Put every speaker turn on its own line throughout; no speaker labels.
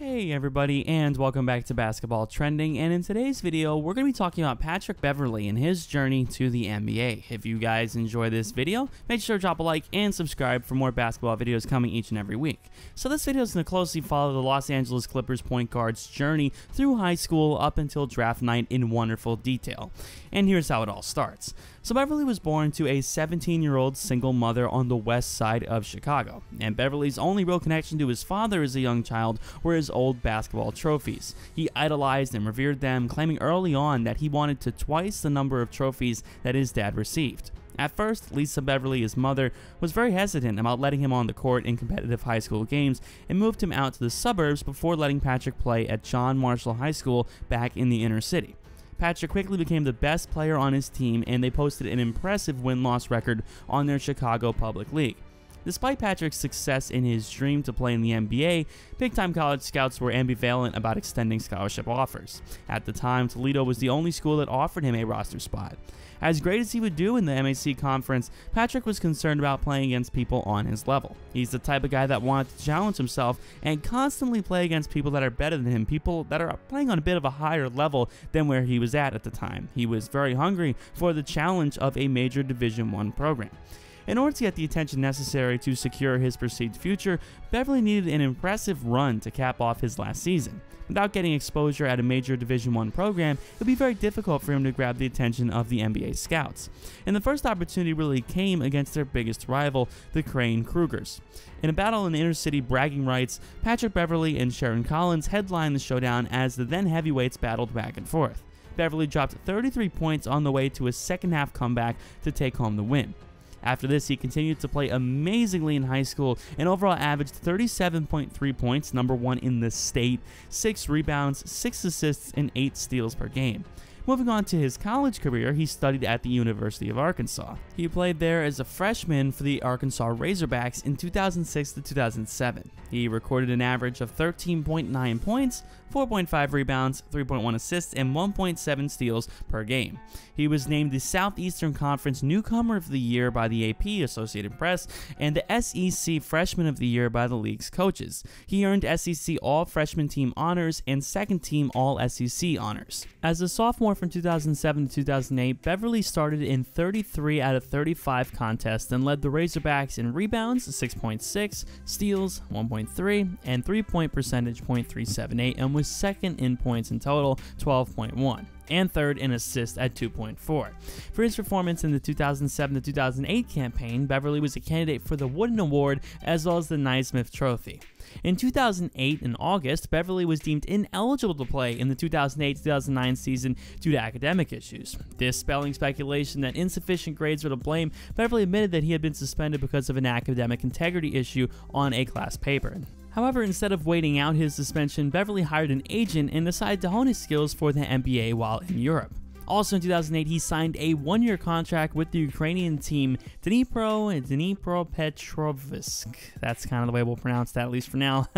Hey everybody, and welcome back to Basketball Trending, and in today's video we're going to be talking about Patrick Beverley and his journey to the NBA. If you guys enjoy this video, make sure to drop a like and subscribe for more basketball videos coming each and every week. So this video is going to closely follow the Los Angeles Clippers point guard's journey through high school up until draft night in wonderful detail. And here's how it all starts. So Beverley was born to a 17-year-old single mother on the west side of Chicago, and Beverley's only real connection to his father as a young child were his old basketball trophies. He idolized and revered them, claiming early on that he wanted to twice the number of trophies that his dad received. At first, Lisa Beverley, his mother, was very hesitant about letting him on the court in competitive high school games and moved him out to the suburbs before letting Patrick play at John Marshall High School back in the inner city. Patrick quickly became the best player on his team, and they posted an impressive win-loss record on their Chicago Public League. Despite Patrick's success in his dream to play in the NBA, big-time college scouts were ambivalent about extending scholarship offers. At the time, Toledo was the only school that offered him a roster spot. As great as he would do in the MAC conference, Patrick was concerned about playing against people on his level. He's the type of guy that wanted to challenge himself and constantly play against people that are better than him, people that are playing on a bit of a higher level than where he was at the time. He was very hungry for the challenge of a major Division I program. In order to get the attention necessary to secure his perceived future, Beverley needed an impressive run to cap off his last season. Without getting exposure at a major Division I program, it would be very difficult for him to grab the attention of the NBA scouts. And the first opportunity really came against their biggest rival, the Crane Cougars. In a battle in the inner city bragging rights, Patrick Beverley and Sharon Collins headlined the showdown as the then heavyweights battled back and forth. Beverley dropped 33 points on the way to a second-half comeback to take home the win. After this, he continued to play amazingly in high school and overall averaged 37.3 points, #1 in the state, 6 rebounds, 6 assists, and 8 steals per game. Moving on to his college career, he studied at the University of Arkansas. He played there as a freshman for the Arkansas Razorbacks in 2006 to 2007. He recorded an average of 13.9 points, 4.5 rebounds, 3.1 assists, and 1.7 steals per game. He was named the Southeastern Conference Newcomer of the Year by the AP, Associated Press, and the SEC Freshman of the Year by the league's coaches. He earned SEC All-Freshman Team honors and Second Team All-SEC honors. As a sophomore from 2007 to 2008, Beverley started in 33 out of 35 contests and led the Razorbacks in rebounds, 6.6, steals, 1.3, and three-point percentage, .378, and was second in points in total, 12.1. and third in assists at 2.4. For his performance in the 2007 to 2008 campaign, Beverley was a candidate for the Wooden Award as well as the Naismith Trophy. In 2008, in August, Beverley was deemed ineligible to play in the 2008-2009 season due to academic issues. Dispelling speculation that insufficient grades were to blame, Beverley admitted that he had been suspended because of an academic integrity issue on a class paper. However, instead of waiting out his suspension, Beverley hired an agent and decided to hone his skills for the NBA while in Europe. Also in 2008, he signed a one-year contract with the Ukrainian team Dnipropetrovsk. That's kind of the way we'll pronounce that, at least for now.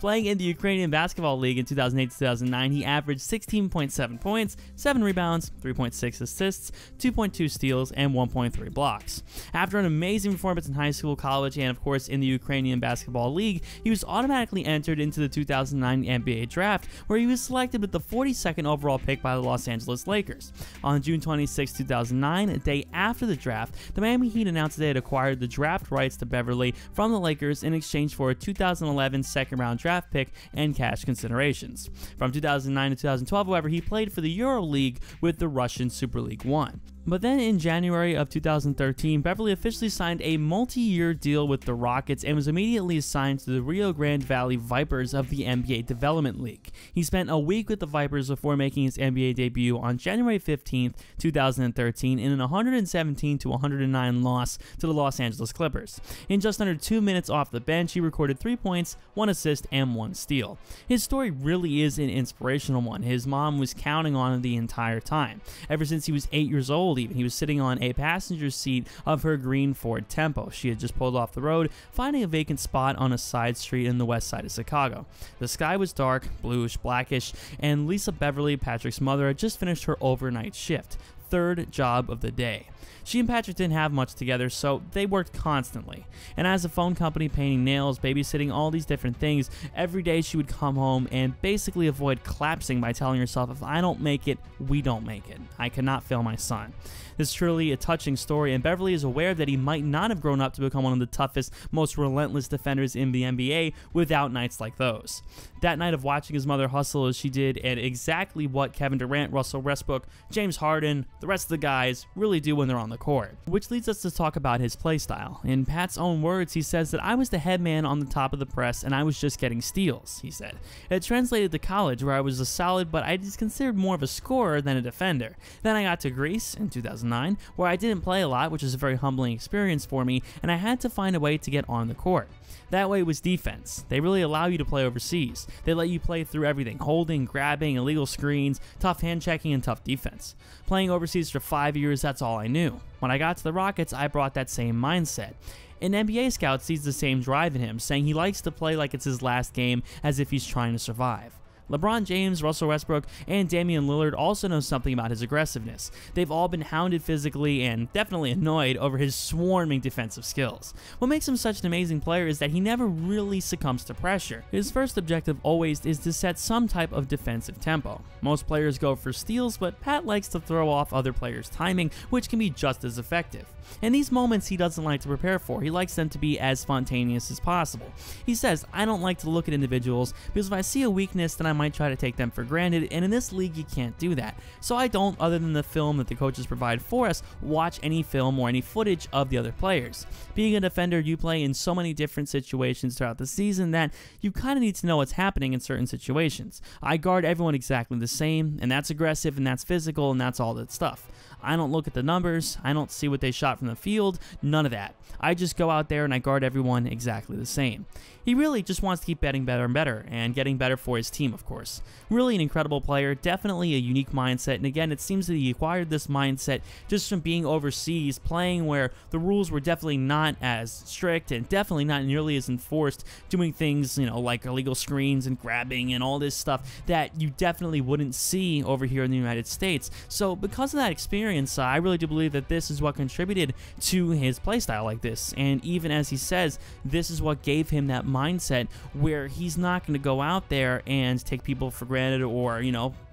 Playing in the Ukrainian Basketball League in 2008-2009, he averaged 16.7 points, 7 rebounds, 3.6 assists, 2.2 steals, and 1.3 blocks. After an amazing performance in high school, college, and of course in the Ukrainian Basketball League, he was automatically entered into the 2009 NBA Draft, where he was selected with the 42nd overall pick by the Los Angeles Lakers. On June 26, 2009, a day after the draft, the Miami Heat announced they had acquired the draft rights to Beverley from the Lakers in exchange for a 2011 second-round draft pick and cash considerations. From 2009 to 2012, however, he played for the EuroLeague with the Russian Super League 1. But then in January of 2013, Beverley officially signed a multi-year deal with the Rockets and was immediately assigned to the Rio Grande Valley Vipers of the NBA Development League. He spent a week with the Vipers before making his NBA debut on January 15, 2013 in an 117-109 loss to the Los Angeles Clippers. In just under 2 minutes off the bench, he recorded 3 points, 1 assist, and 1 steal. His story really is an inspirational one. His mom was counting on him the entire time. Ever since he was 8 years old, even. He was sitting on a passenger seat of her green Ford Tempo. She had just pulled off the road, finding a vacant spot on a side street in the west side of Chicago. The sky was dark, bluish, blackish, and Lisa Beverley, Patrick's mother, had just finished her overnight shift. third job of the day. She and Patrick didn't have much together, so they worked constantly. And as a phone company, painting nails, babysitting, all these different things, every day she would come home and basically avoid collapsing by telling herself, if I don't make it, we don't make it. I cannot fail my son. This is truly a touching story, and Beverley is aware that he might not have grown up to become one of the toughest, most relentless defenders in the NBA without nights like those. That night of watching his mother hustle as she did, and exactly what Kevin Durant, Russell Westbrook, James Harden, the rest of the guys really do when they're on the court. Which leads us to talk about his play style. In Pat's own words, he says that I was the head man on the top of the press and I was just getting steals, he said. It translated to college where I was a solid, but I was considered more of a scorer than a defender. Then I got to Greece in 2009, where I didn't play a lot, which is a very humbling experience for me, and I had to find a way to get on the court. That way was defense. They really allow you to play overseas. They let you play through everything: holding, grabbing, illegal screens, tough hand checking, and tough defense. Playing overseas for 5 years, that's all I knew. When I got to the Rockets, I brought that same mindset. An NBA scout sees the same drive in him, saying he likes to play like it's his last game, as if he's trying to survive. LeBron James, Russell Westbrook, and Damian Lillard also know something about his aggressiveness. They've all been hounded physically and definitely annoyed over his swarming defensive skills. What makes him such an amazing player is that he never really succumbs to pressure. His first objective always is to set some type of defensive tempo. Most players go for steals, but Pat likes to throw off other players' timing, which can be just as effective. In these moments he doesn't like to prepare for. He likes them to be as spontaneous as possible. He says, I don't like to look at individuals because if I see a weakness, then I might try to take them for granted, and in this league you can't do that. So I don't, other than the film that the coaches provide for us, watch any film or any footage of the other players. Being a defender, you play in so many different situations throughout the season that you kind of need to know what's happening in certain situations. I guard everyone exactly the same, and that's aggressive, and that's physical, and that's all that stuff. I don't look at the numbers, I don't see what they shot from the field, none of that. I just go out there and I guard everyone exactly the same. He really just wants to keep getting better and better, and getting better for his team, of course. Really an incredible player, definitely a unique mindset, and again, it seems that he acquired this mindset just from being overseas, playing where the rules were definitely not as strict and definitely not nearly as enforced, doing things, like illegal screens and grabbing and all this stuff that you definitely wouldn't see over here in the United States. So because of that experience, I really do believe that this is what contributed to his playstyle like this, and even as he says, this is what gave him that mindset where he's not going to go out there and take people for granted or,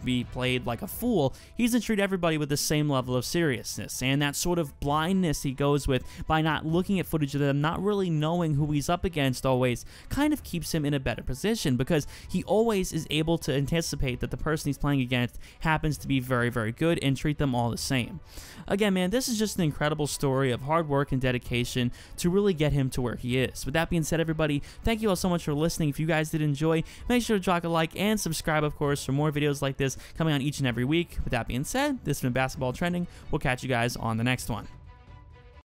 be played like a fool. He's going to treat everybody with the same level of seriousness, and that sort of blindness he goes with by not looking at footage of them, not really knowing who he's up against always, kind of keeps him in a better position because he always is able to anticipate that the person he's playing against happens to be very, very good and treat them all the same. Again, man, this is just an incredible story of hard work and dedication to really get him to where he is. With that being said, everybody, thank you all so much for listening. If you guys did enjoy, make sure to drop a like and subscribe, of course, for more videos like this coming on each and every week. With that being said, this has been Basketball Trending. We'll catch you guys on the next one.